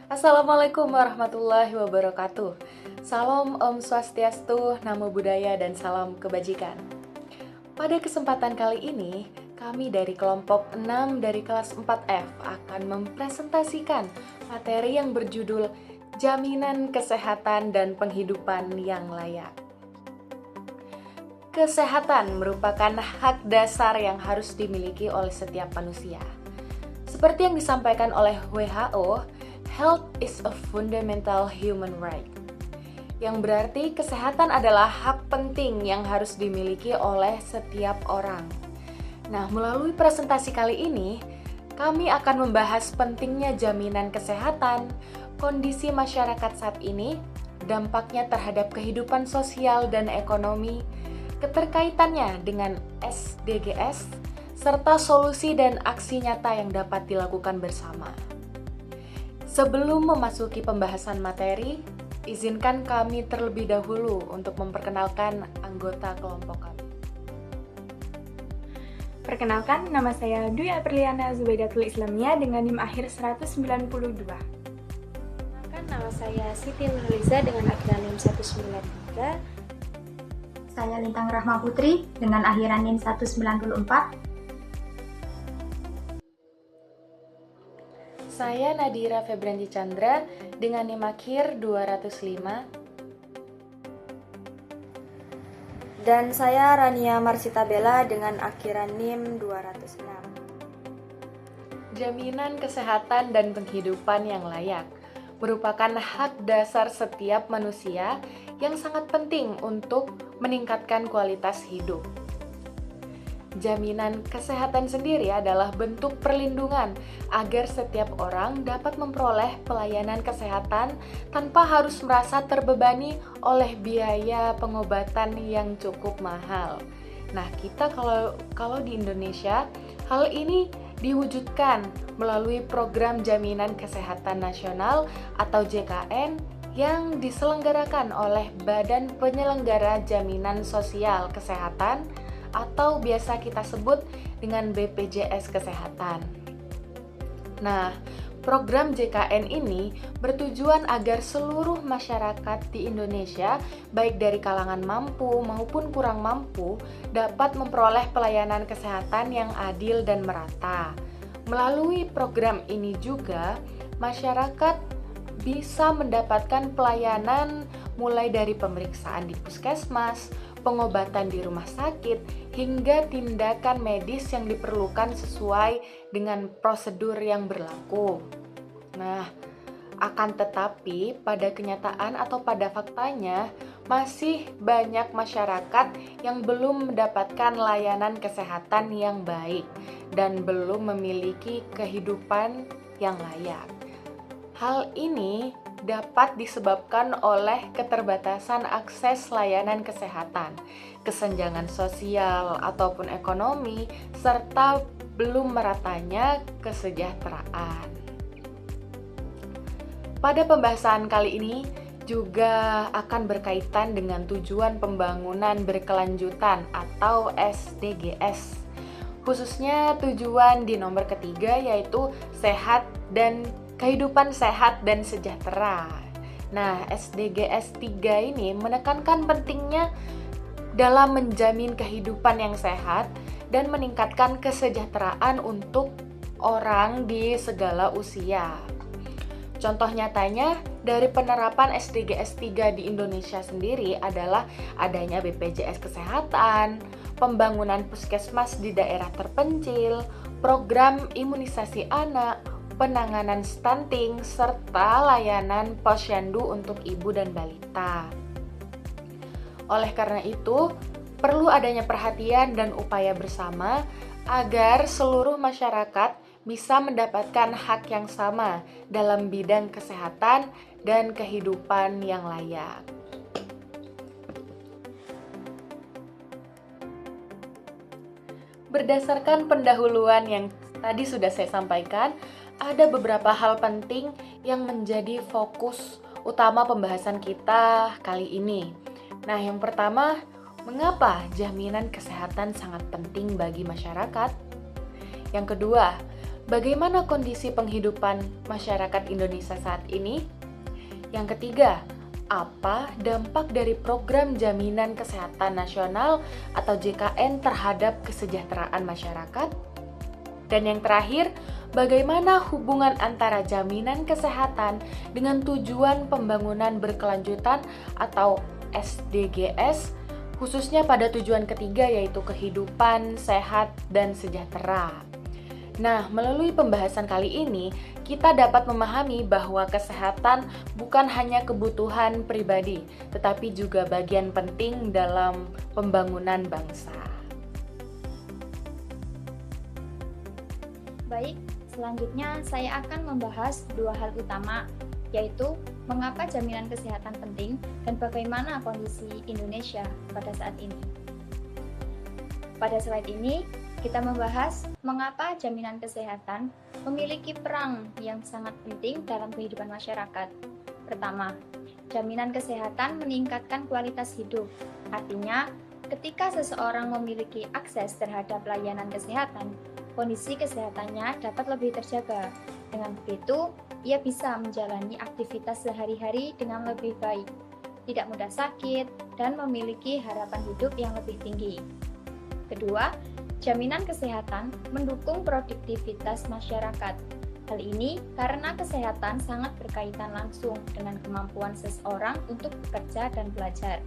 Assalamualaikum warahmatullahi wabarakatuh. Salam Om Swastiastu, Namo Buddhaya, dan salam kebajikan. Pada kesempatan kali ini, kami dari kelompok 6 dari kelas 4F akan mempresentasikan materi yang berjudul Jaminan Kesehatan dan Penghidupan yang Layak. Kesehatan merupakan hak dasar yang harus dimiliki oleh setiap manusia. Seperti yang disampaikan oleh WHO, health is a fundamental human right. Yang berarti kesehatan adalah hak penting yang harus dimiliki oleh setiap orang. Nah, melalui presentasi kali ini, kami akan membahas pentingnya jaminan kesehatan, kondisi masyarakat saat ini, dampaknya terhadap kehidupan sosial dan ekonomi, keterkaitannya dengan SDGs, serta solusi dan aksi nyata yang dapat dilakukan bersama. Sebelum memasuki pembahasan materi, izinkan kami terlebih dahulu untuk memperkenalkan anggota kelompok kami. Perkenalkan, nama saya Dwi Apriliana Zubaidatul Islamiyah dengan NIM akhir 192. Perkenalkan, nama saya Siti Nurliza dengan akhiran NIM 193. Saya Lintang Rahma Putri dengan akhiran NIM 194. Saya Nadira Febranti Chandra dengan NIM akhir 205. Dan saya Rania Marsita Bella dengan akhiran NIM 206. Jaminan kesehatan dan penghidupan yang layak merupakan hak dasar setiap manusia yang sangat penting untuk meningkatkan kualitas hidup. Jaminan kesehatan sendiri adalah bentuk perlindungan agar setiap orang dapat memperoleh pelayanan kesehatan tanpa harus merasa terbebani oleh biaya pengobatan yang cukup mahal. Nah, kita kalau di Indonesia, hal ini diwujudkan melalui Program Jaminan Kesehatan Nasional atau JKN yang diselenggarakan oleh Badan Penyelenggara Jaminan Sosial Kesehatan atau biasa kita sebut dengan BPJS Kesehatan. Nah, program JKN ini bertujuan agar seluruh masyarakat di Indonesia, baik dari kalangan mampu maupun kurang mampu, dapat memperoleh pelayanan kesehatan yang adil dan merata. Melalui program ini juga, masyarakat bisa mendapatkan pelayanan mulai dari pemeriksaan di puskesmas, pengobatan di rumah sakit, hingga tindakan medis yang diperlukan sesuai dengan prosedur yang berlaku. Nah, akan tetapi pada kenyataan atau pada faktanya, masih banyak masyarakat yang belum mendapatkan layanan kesehatan yang baik dan belum memiliki kehidupan yang layak. Hal ini dapat disebabkan oleh keterbatasan akses layanan kesehatan, kesenjangan sosial ataupun ekonomi, serta belum meratanya kesejahteraan. Pada pembahasan kali ini juga akan berkaitan dengan tujuan pembangunan berkelanjutan atau SDGs, khususnya tujuan di nomor ketiga yaitu kehidupan sehat dan sejahtera. Nah, SDGs 3 ini menekankan pentingnya dalam menjamin kehidupan yang sehat dan meningkatkan kesejahteraan untuk orang di segala usia. Contoh nyatanya dari penerapan SDGs 3 di Indonesia sendiri adalah adanya BPJS Kesehatan, pembangunan puskesmas di daerah terpencil, program imunisasi anak, penanganan stunting, serta layanan posyandu untuk ibu dan balita. Oleh karena itu, perlu adanya perhatian dan upaya bersama agar seluruh masyarakat bisa mendapatkan hak yang sama dalam bidang kesehatan dan kehidupan yang layak. Berdasarkan pendahuluan yang tadi sudah saya sampaikan, ada beberapa hal penting yang menjadi fokus utama pembahasan kita kali ini. Nah, yang pertama, mengapa jaminan kesehatan sangat penting bagi masyarakat? Yang kedua, bagaimana kondisi penghidupan masyarakat Indonesia saat ini? Yang ketiga, apa dampak dari program Jaminan Kesehatan Nasional atau JKN terhadap kesejahteraan masyarakat? Dan yang terakhir, bagaimana hubungan antara jaminan kesehatan dengan tujuan pembangunan berkelanjutan atau SDGs, khususnya pada tujuan ketiga yaitu kehidupan sehat dan sejahtera. Nah, melalui pembahasan kali ini, kita dapat memahami bahwa kesehatan bukan hanya kebutuhan pribadi, tetapi juga bagian penting dalam pembangunan bangsa. Baik, selanjutnya saya akan membahas dua hal utama, yaitu mengapa jaminan kesehatan penting dan bagaimana kondisi Indonesia pada saat ini. Pada slide ini, kita membahas mengapa jaminan kesehatan memiliki peran yang sangat penting dalam kehidupan masyarakat. Pertama, jaminan kesehatan meningkatkan kualitas hidup. Artinya, ketika seseorang memiliki akses terhadap layanan kesehatan, kondisi kesehatannya dapat lebih terjaga. Dengan begitu, ia bisa menjalani aktivitas sehari-hari dengan lebih baik, tidak mudah sakit, dan memiliki harapan hidup yang lebih tinggi. Kedua, jaminan kesehatan mendukung produktivitas masyarakat. Hal ini karena kesehatan sangat berkaitan langsung dengan kemampuan seseorang untuk bekerja dan belajar.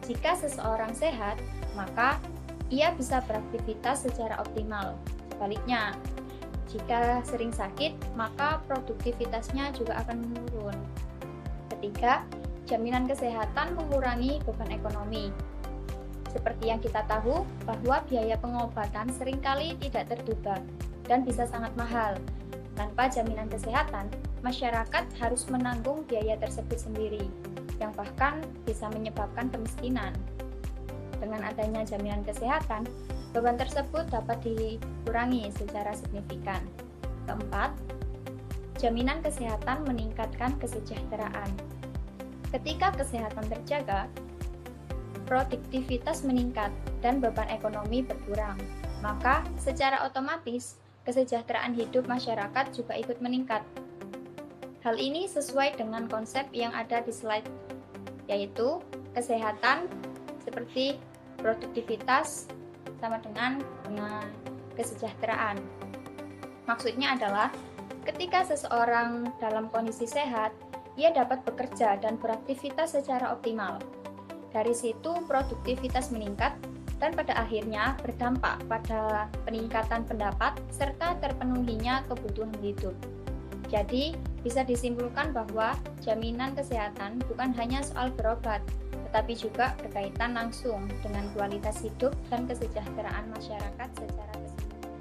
Jika seseorang sehat, maka ia bisa beraktivitas secara optimal. Sebaliknya, jika sering sakit, maka produktivitasnya juga akan menurun. Ketiga, jaminan kesehatan mengurangi beban ekonomi. Seperti yang kita tahu, bahwa biaya pengobatan seringkali tidak terduga dan bisa sangat mahal. Tanpa jaminan kesehatan, masyarakat harus menanggung biaya tersebut sendiri, yang bahkan bisa menyebabkan kemiskinan. Dengan adanya jaminan kesehatan, beban tersebut dapat dikurangi secara signifikan. Keempat, jaminan kesehatan meningkatkan kesejahteraan. Ketika kesehatan terjaga, produktivitas meningkat dan beban ekonomi berkurang. Maka, secara otomatis, kesejahteraan hidup masyarakat juga ikut meningkat. Hal ini sesuai dengan konsep yang ada di slide, yaitu kesehatan seperti produktivitas sama dengan kesejahteraan. Maksudnya adalah ketika seseorang dalam kondisi sehat, ia dapat bekerja dan beraktivitas secara optimal. Dari situ produktivitas meningkat dan pada akhirnya berdampak pada peningkatan pendapat serta terpenuhinya kebutuhan hidup. Jadi, bisa disimpulkan bahwa jaminan kesehatan bukan hanya soal berobat, tetapi juga berkaitan langsung dengan kualitas hidup dan kesejahteraan masyarakat secara keseluruhan.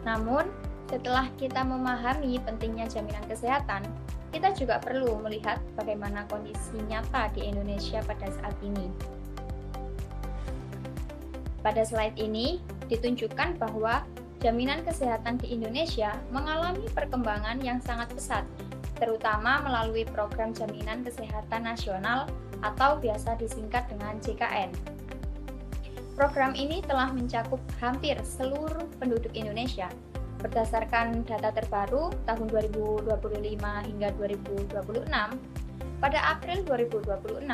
Namun, setelah kita memahami pentingnya jaminan kesehatan, kita juga perlu melihat bagaimana kondisi nyata di Indonesia pada saat ini. Pada slide ini ditunjukkan bahwa jaminan kesehatan di Indonesia mengalami perkembangan yang sangat pesat, terutama melalui program Jaminan Kesehatan Nasional atau biasa disingkat dengan JKN. Program ini telah mencakup hampir seluruh penduduk Indonesia. Berdasarkan data terbaru tahun 2025 hingga 2026, pada April 2026,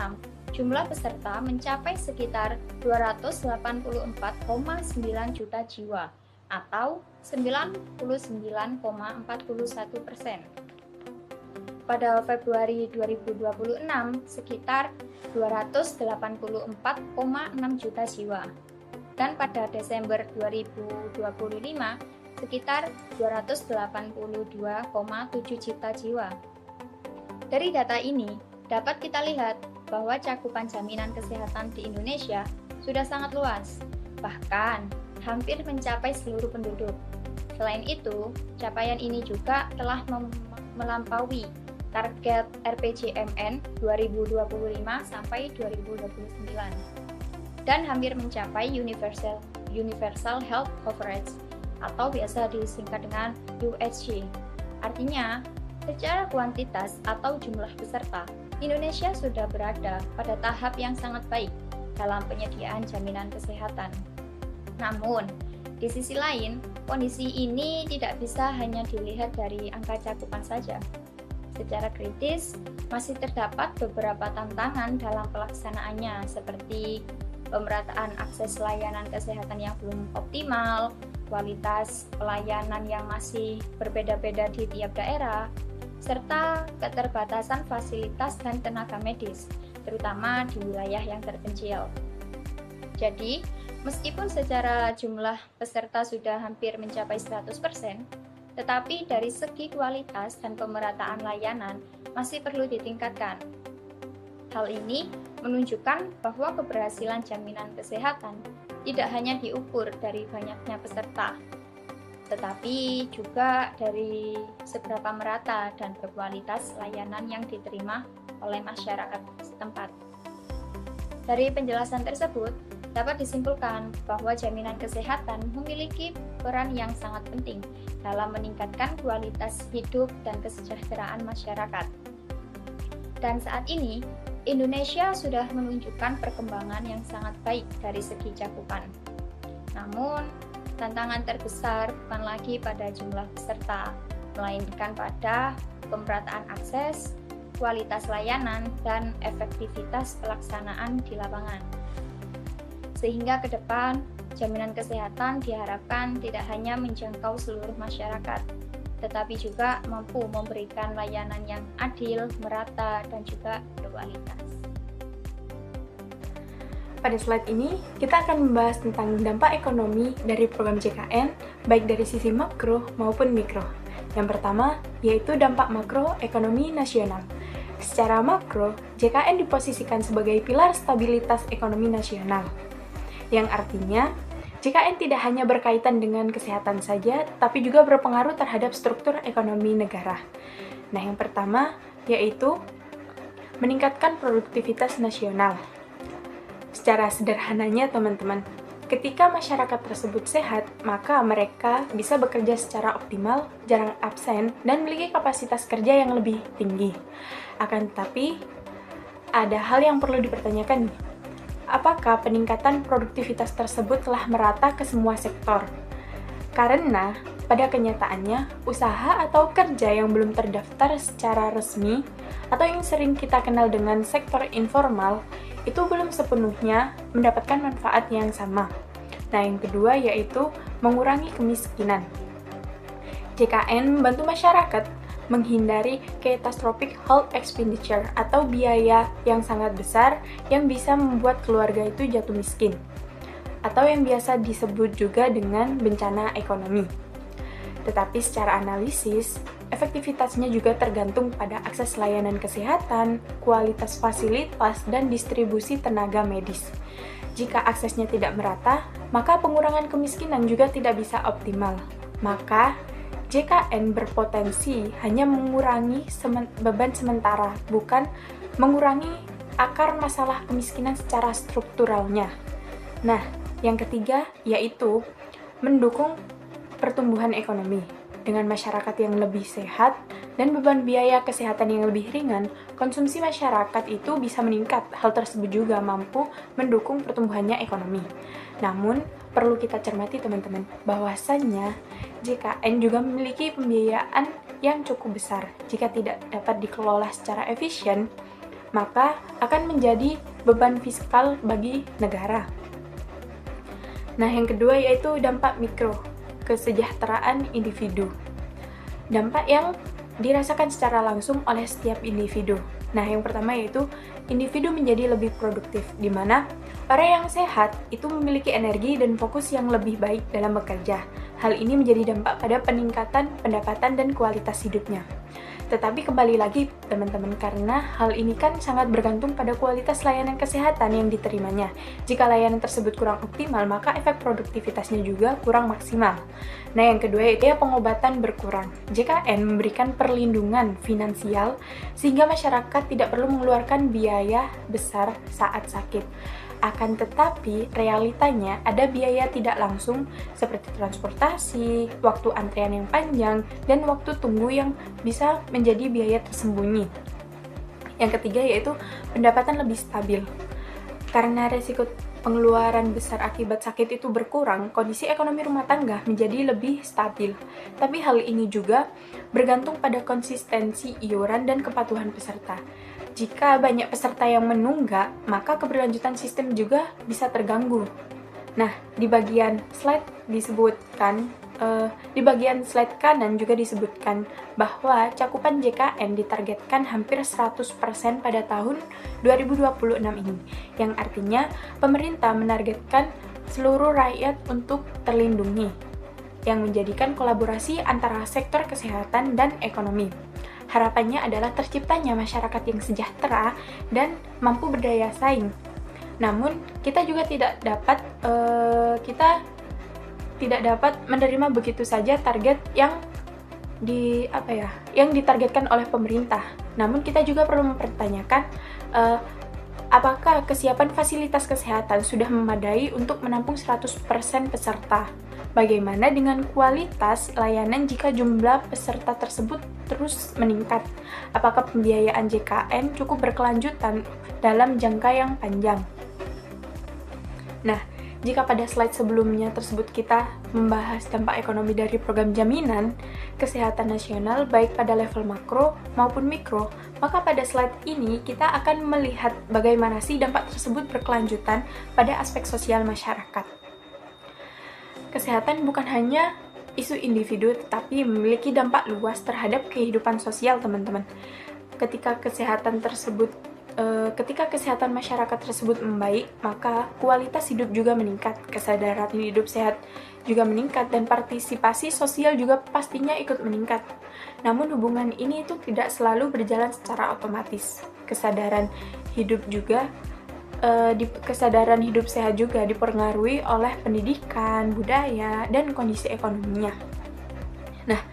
jumlah peserta mencapai sekitar 284,9 juta jiwa atau 99,41%. Pada Februari 2026 sekitar 284,6 juta jiwa dan pada Desember 2025 sekitar 282,7 juta jiwa. Dari data ini dapat kita lihat bahwa cakupan jaminan kesehatan di Indonesia sudah sangat luas, bahkan hampir mencapai seluruh penduduk. Selain itu, capaian ini juga telah melampaui target RPJMN 2025 sampai 2029 dan hampir mencapai universal health coverage atau biasa disingkat dengan UHC. Artinya, secara kuantitas atau jumlah peserta, Indonesia sudah berada pada tahap yang sangat baik dalam penyediaan jaminan kesehatan. Namun, Di sisi lain, kondisi ini tidak bisa hanya dilihat dari angka cakupan saja. Secara kritis, masih terdapat beberapa tantangan dalam pelaksanaannya, seperti pemerataan akses layanan kesehatan yang belum optimal, kualitas pelayanan yang masih berbeda-beda di tiap daerah, serta keterbatasan fasilitas dan tenaga medis, terutama di wilayah yang terpencil. Jadi, meskipun secara jumlah peserta sudah hampir mencapai 100%, tetapi dari segi kualitas dan pemerataan layanan masih perlu ditingkatkan. Hal ini menunjukkan bahwa keberhasilan jaminan kesehatan tidak hanya diukur dari banyaknya peserta, tetapi juga dari seberapa merata dan berkualitas layanan yang diterima oleh masyarakat setempat. Dari penjelasan tersebut, dapat disimpulkan bahwa jaminan kesehatan memiliki peran yang sangat penting dalam meningkatkan kualitas hidup dan kesejahteraan masyarakat. Dan saat ini, Indonesia sudah menunjukkan perkembangan yang sangat baik dari segi cakupan. Namun, tantangan terbesar bukan lagi pada jumlah peserta, melainkan pada pemerataan akses, kualitas layanan, dan efektivitas pelaksanaan di lapangan. Sehingga ke depan, jaminan kesehatan diharapkan tidak hanya menjangkau seluruh masyarakat, tetapi juga mampu memberikan layanan yang adil, merata, dan juga berkualitas. Pada slide ini, kita akan membahas tentang dampak ekonomi dari program JKN, baik dari sisi makro maupun mikro. Yang pertama, yaitu dampak makro ekonomi nasional. Secara makro, JKN diposisikan sebagai pilar stabilitas ekonomi nasional, yang artinya JKN tidak hanya berkaitan dengan kesehatan saja, tapi juga berpengaruh terhadap struktur ekonomi negara. Nah, yang pertama yaitu meningkatkan produktivitas nasional. Secara sederhananya, teman-teman, ketika masyarakat tersebut sehat, maka mereka bisa bekerja secara optimal, jarang absen, dan memiliki kapasitas kerja yang lebih tinggi. Akan tetapi, ada hal yang perlu dipertanyakan nih. Apakah peningkatan produktivitas tersebut telah merata ke semua sektor? Karena pada kenyataannya, usaha atau kerja yang belum terdaftar secara resmi atau yang sering kita kenal dengan sektor informal itu belum sepenuhnya mendapatkan manfaat yang sama. Nah, yang kedua yaitu mengurangi kemiskinan. JKN membantu masyarakat menghindari catastrophic health expenditure atau biaya yang sangat besar yang bisa membuat keluarga itu jatuh miskin, atau yang biasa disebut juga dengan bencana ekonomi. Tetapi secara analisis, efektivitasnya juga tergantung pada akses layanan kesehatan, kualitas fasilitas, dan distribusi tenaga medis. Jika aksesnya tidak merata, maka pengurangan kemiskinan juga tidak bisa optimal. Maka, JKN berpotensi hanya mengurangi beban sementara, bukan mengurangi akar masalah kemiskinan secara strukturalnya. Nah, yang ketiga yaitu mendukung pertumbuhan ekonomi. Dengan masyarakat yang lebih sehat dan beban biaya kesehatan yang lebih ringan, konsumsi masyarakat itu bisa meningkat. Hal tersebut juga mampu mendukung pertumbuhannya ekonomi. Namun, perlu kita cermati teman-teman, bahwasannya JKN juga memiliki pembiayaan yang cukup besar. Jika tidak dapat dikelola secara efisien, maka akan menjadi beban fiskal bagi negara. Nah, yang kedua yaitu dampak mikro, kesejahteraan individu. Dampak yang dirasakan secara langsung oleh setiap individu. Nah, yang pertama yaitu individu menjadi lebih produktif, di mana orang yang sehat itu memiliki energi dan fokus yang lebih baik dalam bekerja. Hal ini menjadi dampak pada peningkatan pendapatan dan kualitas hidupnya. Tetapi kembali lagi teman-teman, karena hal ini kan sangat bergantung pada kualitas layanan kesehatan yang diterimanya. Jika layanan tersebut kurang optimal, maka efek produktivitasnya juga kurang maksimal. Nah, yang kedua yaitu pengobatan berkurang. JKN memberikan perlindungan finansial sehingga masyarakat tidak perlu mengeluarkan biaya besar saat sakit. Akan tetapi, realitanya ada biaya tidak langsung seperti transportasi, waktu antrean yang panjang, dan waktu tunggu yang bisa menjadi biaya tersembunyi. Yang ketiga yaitu pendapatan lebih stabil. Karena resiko pengeluaran besar akibat sakit itu berkurang, kondisi ekonomi rumah tangga menjadi lebih stabil. Tapi hal ini juga bergantung pada konsistensi iuran dan kepatuhan peserta. Jika banyak peserta yang menunggak, maka keberlanjutan sistem juga bisa terganggu. Nah, di bagian slide kanan juga disebutkan bahwa cakupan JKN ditargetkan hampir 100% pada tahun 2026 ini, yang artinya pemerintah menargetkan seluruh rakyat untuk terlindungi, yang menjadikan kolaborasi antara sektor kesehatan dan ekonomi. Harapannya adalah terciptanya masyarakat yang sejahtera dan mampu berdaya saing. Namun, kita juga tidak dapat menerima begitu saja target yang ditargetkan oleh pemerintah. Namun kita juga perlu mempertanyakan apakah kesiapan fasilitas kesehatan sudah memadai untuk menampung 100% peserta. Bagaimana dengan kualitas layanan jika jumlah peserta tersebut terus meningkat? Apakah pembiayaan JKN cukup berkelanjutan dalam jangka yang panjang? Nah, jika pada slide sebelumnya tersebut kita membahas dampak ekonomi dari program jaminan kesehatan nasional baik pada level makro maupun mikro, maka pada slide ini kita akan melihat bagaimana sih dampak tersebut berkelanjutan pada aspek sosial masyarakat. Kesehatan bukan hanya isu individu, tetapi memiliki dampak luas terhadap kehidupan sosial, teman-teman. Ketika kesehatan masyarakat tersebut membaik, maka kualitas hidup juga meningkat, kesadaran hidup sehat juga meningkat, dan partisipasi sosial juga pastinya ikut meningkat. Namun hubungan ini itu tidak selalu berjalan secara otomatis. Kesadaran hidup sehat juga dipengaruhi oleh pendidikan, budaya, dan kondisi ekonominya. Nah,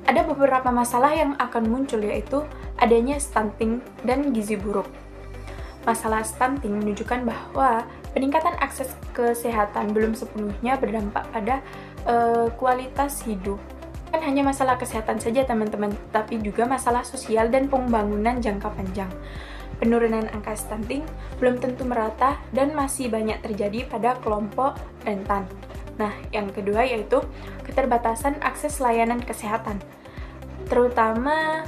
ada beberapa masalah yang akan muncul, yaitu adanya stunting dan gizi buruk. Masalah stunting menunjukkan bahwa peningkatan akses kesehatan belum sepenuhnya berdampak pada kualitas hidup. Kan hanya masalah kesehatan saja, teman-teman, tapi juga masalah sosial dan pembangunan jangka panjang. Penurunan angka stunting belum tentu merata dan masih banyak terjadi pada kelompok rentan. Nah, yang kedua yaitu keterbatasan akses layanan kesehatan. Terutama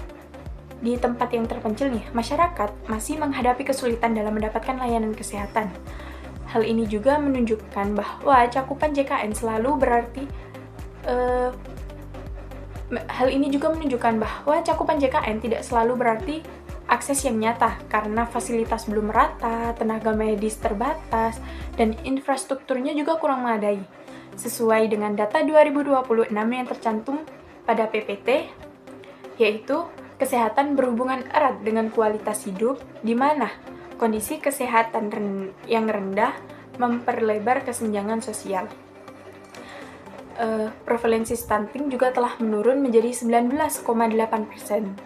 di tempat yang terpencil nih, masyarakat masih menghadapi kesulitan dalam mendapatkan layanan kesehatan. Hal ini juga menunjukkan bahwa cakupan JKN tidak selalu berarti akses yang nyata, karena fasilitas belum merata, tenaga medis terbatas, dan infrastrukturnya juga kurang memadai. Sesuai dengan data 2026 yang tercantum pada PPT, yaitu kesehatan berhubungan erat dengan kualitas hidup, di mana kondisi kesehatan yang rendah memperlebar kesenjangan sosial. Prevalensi stunting juga telah menurun menjadi 19,8%,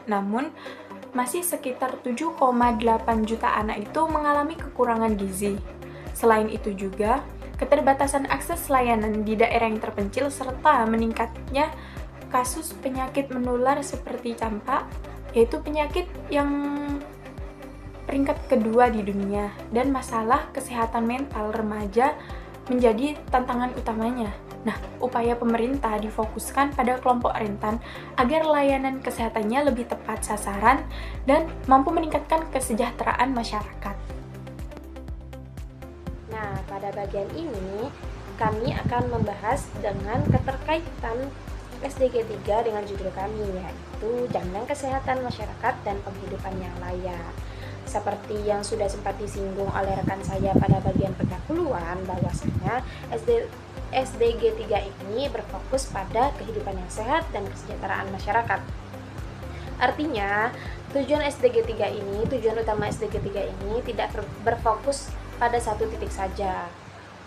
namun masih sekitar 7,8 juta anak itu mengalami kekurangan gizi. Selain itu juga, keterbatasan akses layanan di daerah yang terpencil serta meningkatnya kasus penyakit menular seperti campak, yaitu penyakit yang peringkat kedua di dunia, dan masalah kesehatan mental remaja menjadi tantangan utamanya. Nah, upaya pemerintah difokuskan pada kelompok rentan agar layanan kesehatannya lebih tepat sasaran dan mampu meningkatkan kesejahteraan masyarakat. Nah, pada bagian ini kami akan membahas dengan keterkaitan SDG 3 dengan judul kami, yaitu Jaminan Kesehatan Masyarakat dan Penghidupan yang Layak. Seperti yang sudah sempat disinggung oleh rekan saya pada bagian pendahuluan, bahwasanya SDG 3 ini berfokus pada kehidupan yang sehat dan kesejahteraan masyarakat. Artinya, tujuan utama SDG 3 ini tidak berfokus pada satu titik saja,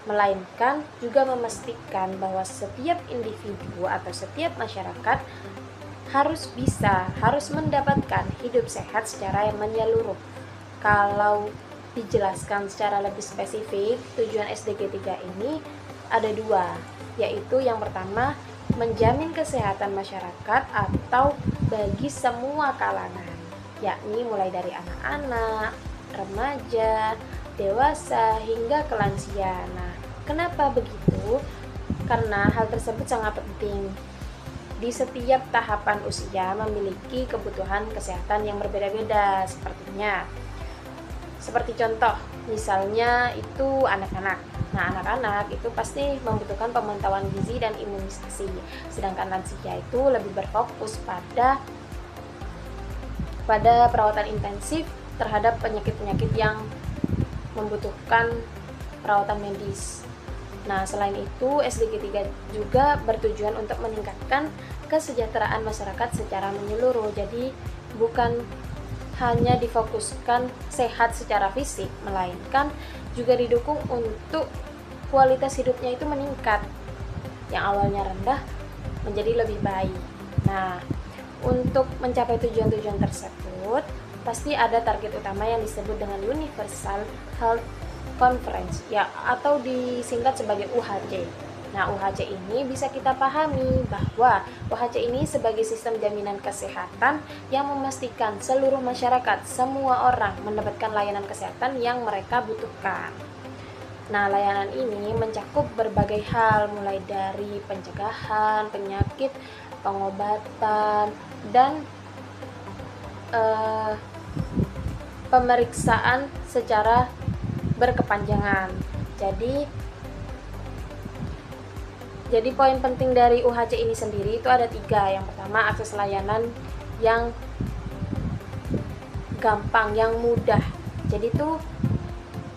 melainkan juga memastikan bahwa setiap individu atau setiap masyarakat harus mendapatkan hidup sehat secara yang menyeluruh. Kalau dijelaskan secara lebih spesifik, tujuan SDG 3 ini ada dua, yaitu yang pertama, menjamin kesehatan masyarakat atau bagi semua kalangan, yakni mulai dari anak-anak, remaja, dewasa, hingga ke lansia. Nah, kenapa begitu? Karena hal tersebut sangat penting. Di setiap tahapan usia memiliki kebutuhan kesehatan yang berbeda-beda, seperti contoh, misalnya itu anak-anak. Nah, anak-anak itu pasti membutuhkan pemantauan gizi dan imunisasi, sedangkan lansia itu lebih berfokus pada perawatan intensif terhadap penyakit-penyakit yang membutuhkan perawatan medis. Nah, selain itu, SDG 3 juga bertujuan untuk meningkatkan kesejahteraan masyarakat secara menyeluruh. Jadi, bukan hanya difokuskan sehat secara fisik, melainkan juga didukung untuk kualitas hidupnya itu meningkat. Yang awalnya rendah menjadi lebih baik. Nah, untuk mencapai tujuan-tujuan tersebut, pasti ada target utama yang disebut dengan Universal Health Conference, ya, atau disingkat sebagai UHC. Nah, UHC ini bisa kita pahami bahwa UHC ini sebagai sistem jaminan kesehatan yang memastikan seluruh masyarakat, semua orang mendapatkan layanan kesehatan yang mereka butuhkan. Nah, layanan ini mencakup berbagai hal, mulai dari pencegahan penyakit, pengobatan, dan pemeriksaan secara berkepanjangan. Jadi poin penting dari UHC ini sendiri itu ada 3. Yang pertama, akses layanan yang gampang, yang mudah. Jadi tuh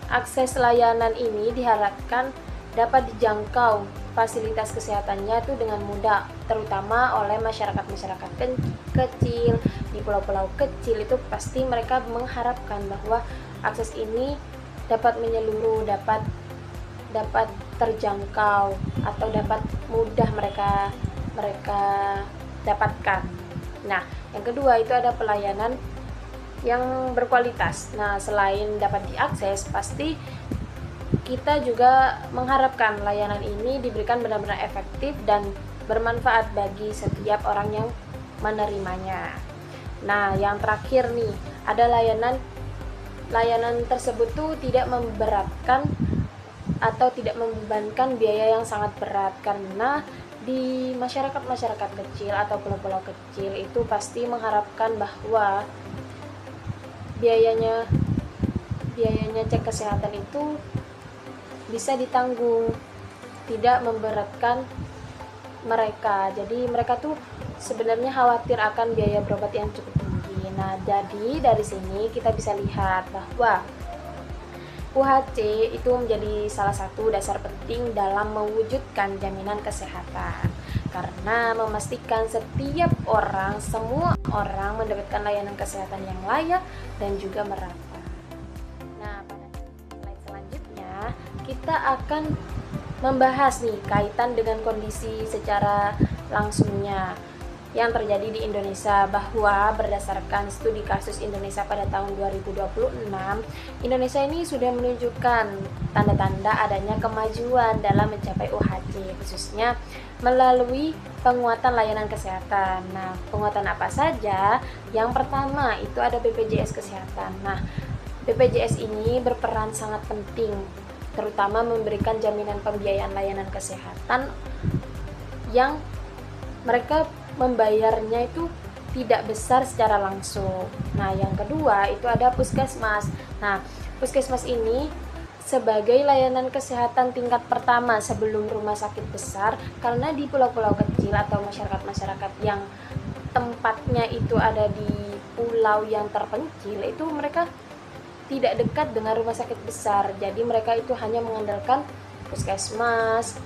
akses layanan ini diharapkan dapat dijangkau fasilitas kesehatannya itu dengan mudah, terutama oleh masyarakat-masyarakat kecil di pulau-pulau kecil. Itu pasti mereka mengharapkan bahwa akses ini dapat menyeluruh, dapat terjangkau, atau dapat mudah mereka dapatkan. Nah, yang kedua itu ada pelayanan yang berkualitas. Nah, selain dapat diakses, pasti kita juga mengharapkan layanan ini diberikan benar-benar efektif dan bermanfaat bagi setiap orang yang menerimanya. Nah, yang terakhir nih, ada layanan tersebut tuh tidak memberatkan atau tidak membebankan biaya yang sangat berat, karena di masyarakat kecil atau pulau-pulau kecil itu pasti mengharapkan bahwa biayanya cek kesehatan itu bisa ditanggung, tidak memberatkan mereka. Jadi mereka tuh sebenarnya khawatir akan biaya berobat yang cukup tinggi. Nah, jadi dari sini kita bisa lihat bahwa UHC itu menjadi salah satu dasar penting dalam mewujudkan jaminan kesehatan, karena memastikan setiap orang, semua orang mendapatkan layanan kesehatan yang layak dan juga merata. Nah, pada slide selanjutnya kita akan membahas nih kaitan dengan kondisi secara langsungnya yang terjadi di Indonesia, bahwa berdasarkan studi kasus Indonesia pada tahun 2026, Indonesia ini sudah menunjukkan tanda-tanda adanya kemajuan dalam mencapai UHC, khususnya melalui penguatan layanan kesehatan. Nah, penguatan apa saja? Yang pertama itu ada BPJS Kesehatan. Nah, BPJS ini berperan sangat penting, terutama memberikan jaminan pembiayaan layanan kesehatan yang mereka membayarnya itu tidak besar secara langsung. Nah, yang kedua itu ada puskesmas. Nah, puskesmas ini sebagai layanan kesehatan tingkat pertama sebelum rumah sakit besar, karena di pulau-pulau kecil atau masyarakat-masyarakat yang tempatnya itu ada di pulau yang terpencil, itu mereka tidak dekat dengan rumah sakit besar. Jadi mereka itu hanya mengandalkan puskesmas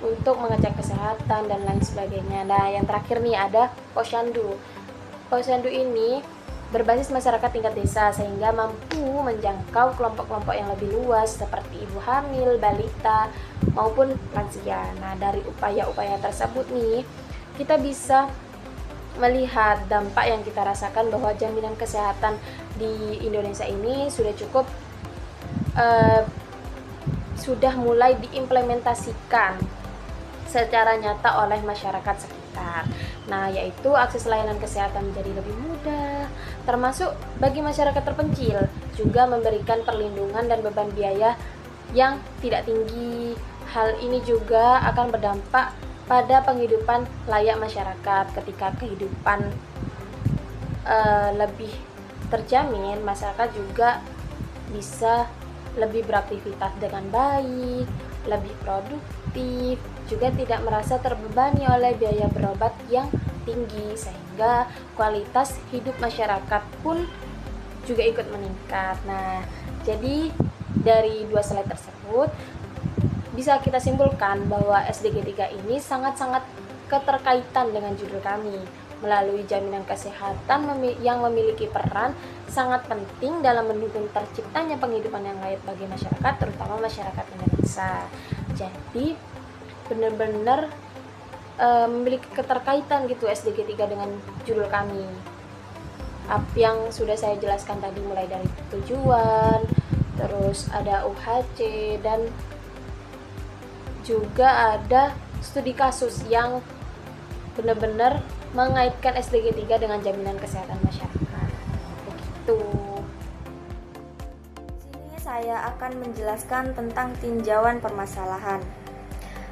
untuk mengecek kesehatan dan lain sebagainya. Nah, yang terakhir nih ada posyandu. Posyandu ini berbasis masyarakat tingkat desa sehingga mampu menjangkau kelompok-kelompok yang lebih luas seperti ibu hamil, balita, maupun lansia. Nah, dari upaya-upaya tersebut nih, kita bisa melihat dampak yang kita rasakan bahwa jaminan kesehatan di Indonesia ini sudah cukup sudah mulai diimplementasikan secara nyata oleh masyarakat sekitar. Nah, yaitu akses layanan kesehatan menjadi lebih mudah, termasuk bagi masyarakat terpencil juga memberikan perlindungan dan beban biaya yang tidak tinggi. Hal ini juga akan berdampak pada penghidupan layak masyarakat. Ketika kehidupan lebih terjamin, masyarakat juga bisa lebih beraktivitas dengan baik, lebih produktif, juga tidak merasa terbebani oleh biaya berobat yang tinggi, sehingga kualitas hidup masyarakat pun juga ikut meningkat. Nah, jadi dari dua slide tersebut bisa kita simpulkan bahwa SDG 3 ini sangat-sangat keterkaitan dengan judul kami. Melalui jaminan kesehatan yang memiliki peran sangat penting dalam mendukung terciptanya penghidupan yang layak bagi masyarakat, terutama masyarakat Indonesia. Jadi benar-benar memiliki keterkaitan gitu SDG 3 dengan judul kami. Yang sudah saya jelaskan tadi, mulai dari tujuan, terus ada UHC, dan juga ada studi kasus yang benar-benar mengaitkan SDG 3 dengan jaminan kesehatan masyarakat. Begitu. Di sini saya akan menjelaskan tentang tinjauan permasalahan.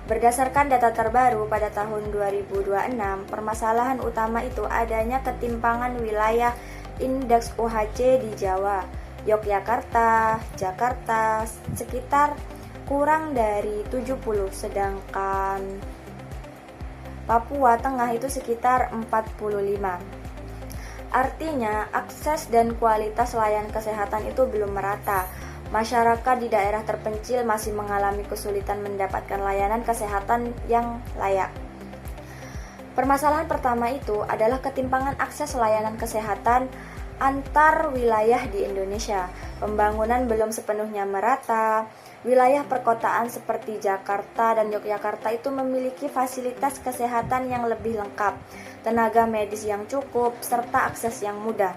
Berdasarkan data terbaru pada tahun 2026, permasalahan utama itu adanya ketimpangan wilayah indeks UHC di Jawa, Yogyakarta, Jakarta sekitar kurang dari 70, sedangkan Papua Tengah itu sekitar 45. Artinya, akses dan kualitas layanan kesehatan itu belum merata. Masyarakat di daerah terpencil masih mengalami kesulitan mendapatkan layanan kesehatan yang layak. Permasalahan pertama itu adalah ketimpangan akses layanan kesehatan antar wilayah di Indonesia. Pembangunan belum sepenuhnya merata. Wilayah perkotaan seperti Jakarta dan Yogyakarta itu memiliki fasilitas kesehatan yang lebih lengkap, tenaga medis yang cukup, serta akses yang mudah.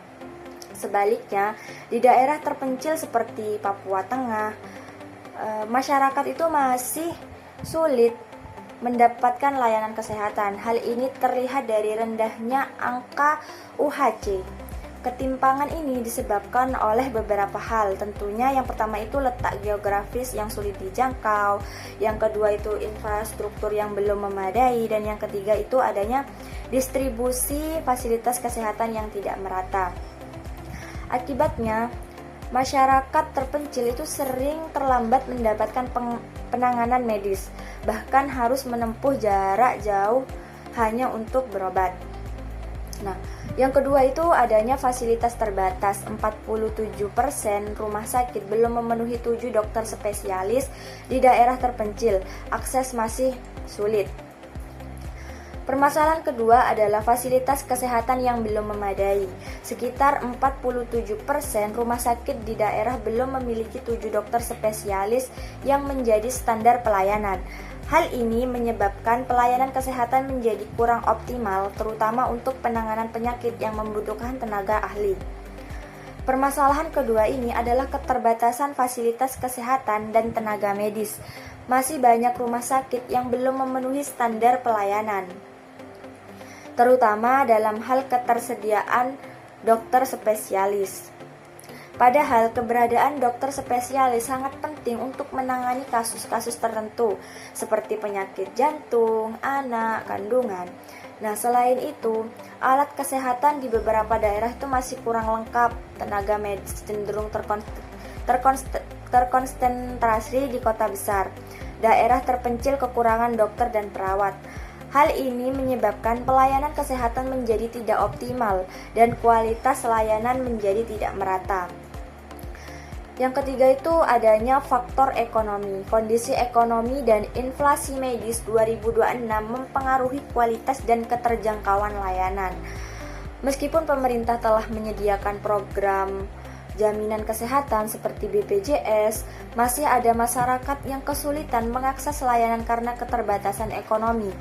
Sebaliknya, di daerah terpencil seperti Papua Tengah, masyarakat itu masih sulit mendapatkan layanan kesehatan. Hal ini terlihat dari rendahnya angka UHC. Ketimpangan ini disebabkan oleh beberapa hal. Tentunya yang pertama itu letak geografis yang sulit dijangkau, yang kedua itu infrastruktur yang belum memadai, dan yang ketiga itu adanya distribusi fasilitas kesehatan yang tidak merata. Akibatnya, masyarakat terpencil itu sering terlambat mendapatkan penanganan medis, bahkan harus menempuh jarak jauh hanya untuk berobat. Nah, yang kedua itu adanya fasilitas terbatas. 47% rumah sakit belum memenuhi 7 dokter spesialis di daerah terpencil. Akses masih sulit. Permasalahan kedua adalah fasilitas kesehatan yang belum memadai. Sekitar 47% rumah sakit di daerah belum memiliki 7 dokter spesialis yang menjadi standar pelayanan. Hal ini menyebabkan pelayanan kesehatan menjadi kurang optimal, terutama untuk penanganan penyakit yang membutuhkan tenaga ahli. Permasalahan kedua ini adalah keterbatasan fasilitas kesehatan dan tenaga medis. Masih banyak rumah sakit yang belum memenuhi standar pelayanan, terutama dalam hal ketersediaan dokter spesialis. Padahal keberadaan dokter spesialis sangat penting untuk menangani kasus-kasus tertentu seperti penyakit jantung, anak, kandungan. Nah, selain itu, alat kesehatan di beberapa daerah itu masih kurang lengkap. Tenaga medis cenderung terkonsentrasi di kota besar. Daerah terpencil kekurangan dokter dan perawat. Hal ini menyebabkan pelayanan kesehatan menjadi tidak optimal dan kualitas layanan menjadi tidak merata. Yang ketiga itu adanya faktor ekonomi. Kondisi ekonomi dan inflasi medis 2026 mempengaruhi kualitas dan keterjangkauan layanan. Meskipun pemerintah telah menyediakan program jaminan kesehatan seperti BPJS, masih ada masyarakat yang kesulitan mengakses layanan karena keterbatasan ekonomi.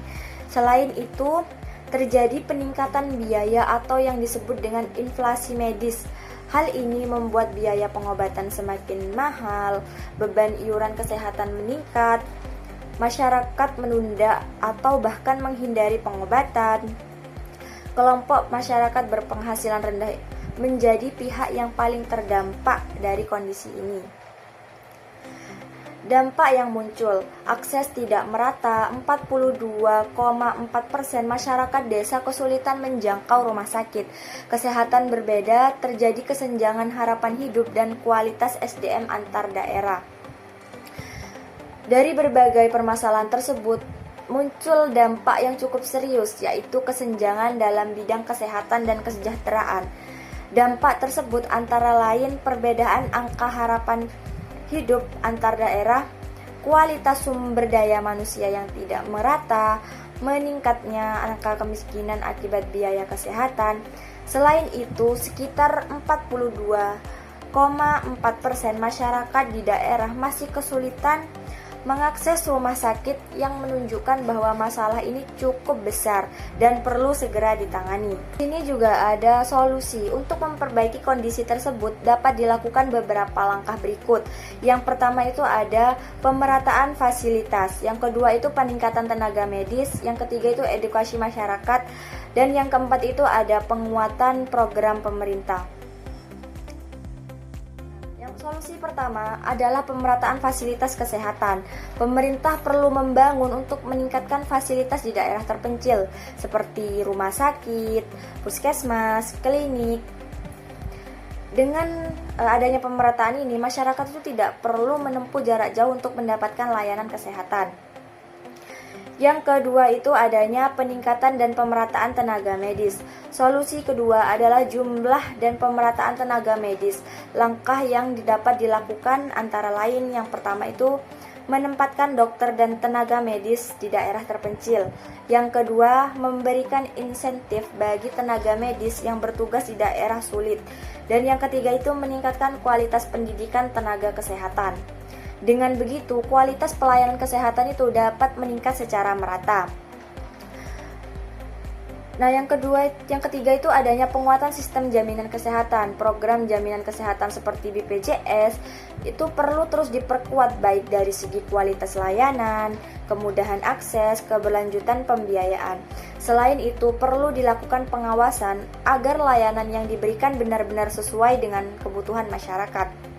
Selain itu, terjadi peningkatan biaya atau yang disebut dengan inflasi medis. Hal ini membuat biaya pengobatan semakin mahal, beban iuran kesehatan meningkat, masyarakat menunda atau bahkan menghindari pengobatan. Kelompok masyarakat berpenghasilan rendah menjadi pihak yang paling terdampak dari kondisi ini. Dampak yang muncul, akses tidak merata, 42,4% masyarakat desa kesulitan menjangkau rumah sakit, kesehatan berbeda, terjadi kesenjangan harapan hidup dan kualitas SDM antar daerah. Dari berbagai permasalahan tersebut, muncul dampak yang cukup serius, yaitu kesenjangan dalam bidang kesehatan dan kesejahteraan. Dampak tersebut antara lain perbedaan angka harapan hidup antar daerah, kualitas sumber daya manusia yang tidak merata, meningkatnya angka kemiskinan akibat biaya kesehatan. Selain itu, sekitar 42,4% masyarakat di daerah masih kesulitan mengakses rumah sakit yang menunjukkan bahwa masalah ini cukup besar dan perlu segera ditangani. Ini juga ada solusi untuk memperbaiki kondisi tersebut dapat dilakukan beberapa langkah berikut. Yang pertama itu ada pemerataan fasilitas, yang kedua itu peningkatan tenaga medis, yang ketiga itu edukasi masyarakat, dan yang keempat itu ada penguatan program pemerintah. Solusi pertama adalah pemerataan fasilitas kesehatan. Pemerintah perlu membangun untuk meningkatkan fasilitas di daerah terpencil seperti rumah sakit, puskesmas, klinik. Dengan adanya pemerataan ini, masyarakat itu tidak perlu menempuh jarak jauh untuk mendapatkan layanan kesehatan. Yang kedua itu adanya peningkatan dan pemerataan tenaga medis. Solusi kedua adalah jumlah dan pemerataan tenaga medis. Langkah yang dapat dilakukan antara lain yang pertama itu menempatkan dokter dan tenaga medis di daerah terpencil. Yang kedua, memberikan insentif bagi tenaga medis yang bertugas di daerah sulit. Dan yang ketiga itu meningkatkan kualitas pendidikan tenaga kesehatan. Dengan begitu, kualitas pelayanan kesehatan itu dapat meningkat secara merata. Nah, yang ketiga itu adanya penguatan sistem jaminan kesehatan. Program jaminan kesehatan seperti BPJS itu perlu terus diperkuat baik dari segi kualitas layanan, kemudahan akses, keberlanjutan pembiayaan. Selain itu, perlu dilakukan pengawasan agar layanan yang diberikan benar-benar sesuai dengan kebutuhan masyarakat.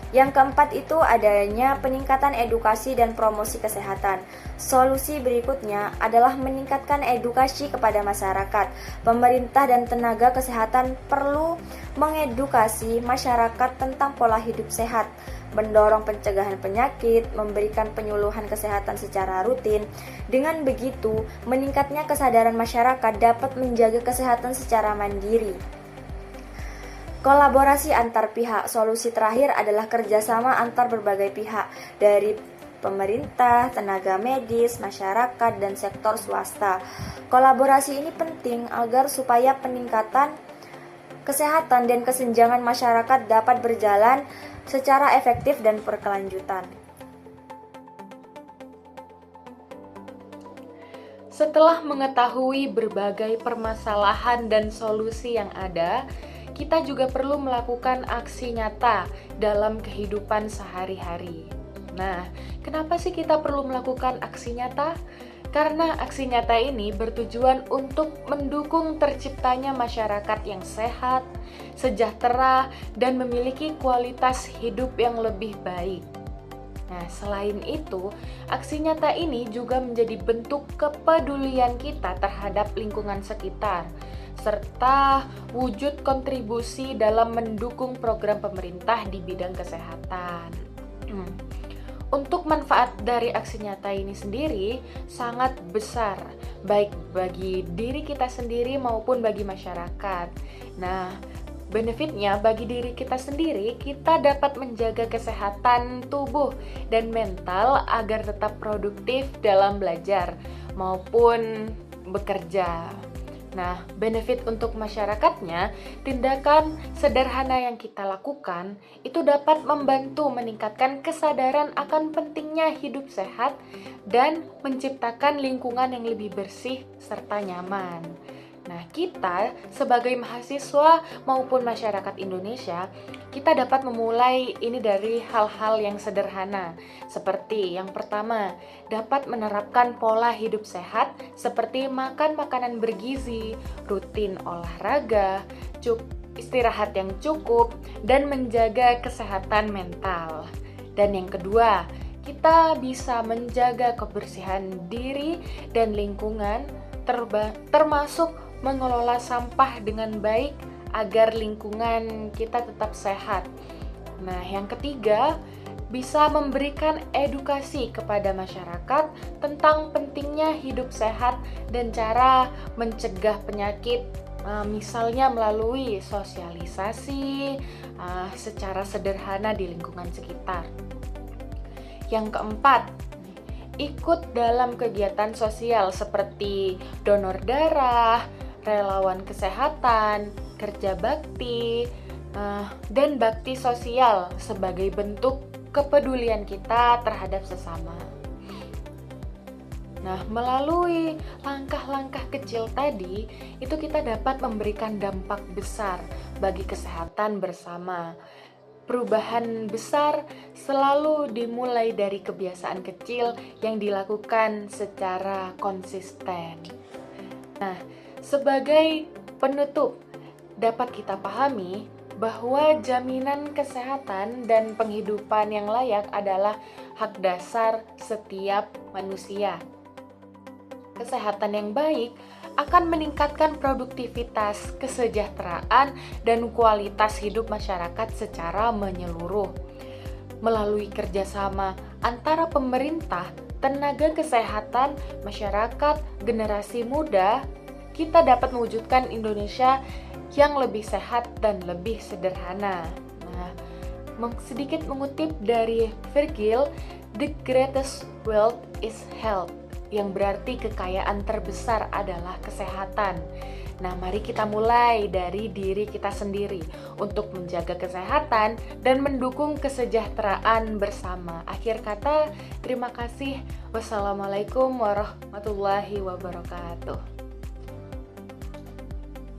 Yang keempat itu adanya peningkatan edukasi dan promosi kesehatan. Solusi berikutnya adalah meningkatkan edukasi kepada masyarakat. Pemerintah dan tenaga kesehatan perlu mengedukasi masyarakat tentang pola hidup sehat, mendorong pencegahan penyakit, memberikan penyuluhan kesehatan secara rutin. Dengan begitu, meningkatnya kesadaran masyarakat dapat menjaga kesehatan secara mandiri. Kolaborasi antar pihak. Solusi terakhir adalah kerjasama antar berbagai pihak dari pemerintah, tenaga medis, masyarakat, dan sektor swasta. Kolaborasi ini penting agar supaya peningkatan kesehatan dan kesenjangan masyarakat dapat berjalan secara efektif dan berkelanjutan. Setelah mengetahui berbagai permasalahan dan solusi yang ada, kita juga perlu melakukan aksi nyata dalam kehidupan sehari-hari. Nah, kenapa sih kita perlu melakukan aksi nyata? Karena aksi nyata ini bertujuan untuk mendukung terciptanya masyarakat yang sehat, sejahtera, dan memiliki kualitas hidup yang lebih baik. Nah, selain itu, aksi nyata ini juga menjadi bentuk kepedulian kita terhadap lingkungan sekitar, serta wujud kontribusi dalam mendukung program pemerintah di bidang kesehatan. Untuk manfaat dari aksi nyata ini sendiri sangat besar, baik bagi diri kita sendiri maupun bagi masyarakat. Nah, benefitnya bagi diri kita sendiri, kita dapat menjaga kesehatan tubuh dan mental agar tetap produktif dalam belajar maupun bekerja. Nah, benefit untuk masyarakatnya, tindakan sederhana yang kita lakukan itu dapat membantu meningkatkan kesadaran akan pentingnya hidup sehat dan menciptakan lingkungan yang lebih bersih serta nyaman. Nah, kita sebagai mahasiswa maupun masyarakat Indonesia, kita dapat memulai ini dari hal-hal yang sederhana. Seperti yang pertama, dapat menerapkan pola hidup sehat seperti makan makanan bergizi, rutin olahraga, istirahat yang cukup, dan menjaga kesehatan mental. Dan yang kedua, kita bisa menjaga kebersihan diri dan lingkungan, termasuk mengelola sampah dengan baik agar lingkungan kita tetap sehat. Nah, yang ketiga, bisa memberikan edukasi kepada masyarakat tentang pentingnya hidup sehat dan cara mencegah penyakit, misalnya melalui sosialisasi secara sederhana di lingkungan sekitar. Yang keempat, ikut dalam kegiatan sosial seperti donor darah, relawan kesehatan, kerja bakti, dan bakti sosial sebagai bentuk kepedulian kita terhadap sesama. Nah, melalui langkah-langkah kecil tadi, itu kita dapat memberikan dampak besar bagi kesehatan bersama. Perubahan besar selalu dimulai dari kebiasaan kecil yang dilakukan secara konsisten. Nah, sebagai penutup, dapat kita pahami bahwa jaminan kesehatan dan penghidupan yang layak adalah hak dasar setiap manusia. Kesehatan yang baik akan meningkatkan produktivitas, kesejahteraan, dan kualitas hidup masyarakat secara menyeluruh. Melalui kerjasama antara pemerintah, tenaga kesehatan, masyarakat, generasi muda, kita dapat mewujudkan Indonesia yang lebih sehat dan lebih sederhana. Nah, sedikit mengutip dari Virgil, "The greatest wealth is health", yang berarti kekayaan terbesar adalah kesehatan. Nah, mari kita mulai dari diri kita sendiri untuk menjaga kesehatan dan mendukung kesejahteraan bersama. Akhir kata, terima kasih. Wassalamualaikum warahmatullahi wabarakatuh.